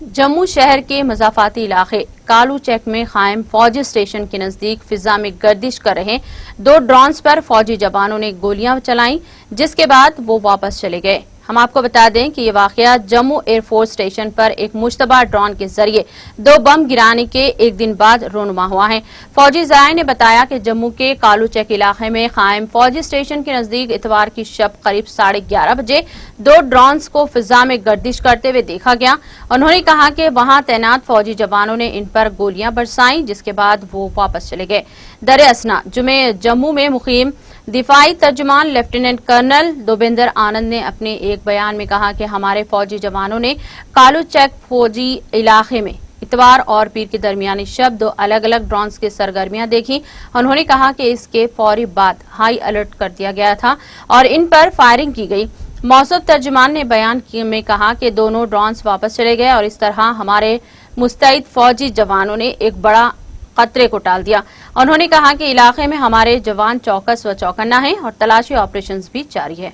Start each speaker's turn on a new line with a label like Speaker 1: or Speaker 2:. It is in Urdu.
Speaker 1: جموں شہر کے مضافاتی علاقے کالو چیک میں قائم فوجی اسٹیشن کے نزدیک فضا میں گردش کر رہے 2 ڈرونز پر فوجی جوانوں نے گولیاں چلائیں، جس کے بعد وہ واپس چلے گئے۔ ہم آپ کو بتا دیں کہ یہ واقعہ جموں ایئر فورس اسٹیشن پر ایک مشتبہ ڈرون کے ذریعے 2 بم گرانے کے ایک دن بعد رونما ہوا ہے۔ فوجی ذرائع نے بتایا کہ جموں کے کالو چیک علاقے میں قائم فوجی اسٹیشن کے نزدیک اتوار کی شب قریب 11:30 بجے 2 ڈرونز کو فضا میں گردش کرتے ہوئے دیکھا گیا۔ انہوں نے کہا کہ وہاں تعینات فوجی جوانوں نے ان پر گولیاں برسائیں، جس کے بعد وہ واپس چلے گئے۔ دراصل جموں میں مقیم دفاعی ترجمان لیفٹیننٹ کرنل دوبیندر آنند نے اپنے ایک بیان میں کہا کہ ہمارے فوجی جوانوں نے کالو چیک فوجی علاقے میں اتوار اور پیر کے درمیانی شب 2 الگ الگ ڈرونز کی سرگرمیاں دیکھی۔ انہوں نے کہا کہ اس کے فوری بعد ہائی الرٹ کر دیا گیا تھا اور ان پر فائرنگ کی گئی۔ موصوف ترجمان نے بیان میں کہا کہ دونوں ڈرونز واپس چلے گئے اور اس طرح ہمارے مستعد فوجی جوانوں نے ایک بڑا خطرے کو ٹال دیا۔ انہوں نے کہا کہ علاقے میں ہمارے جوان چوکس و چوکنا ہیں اور تلاشی آپریشنز بھی جاری ہے۔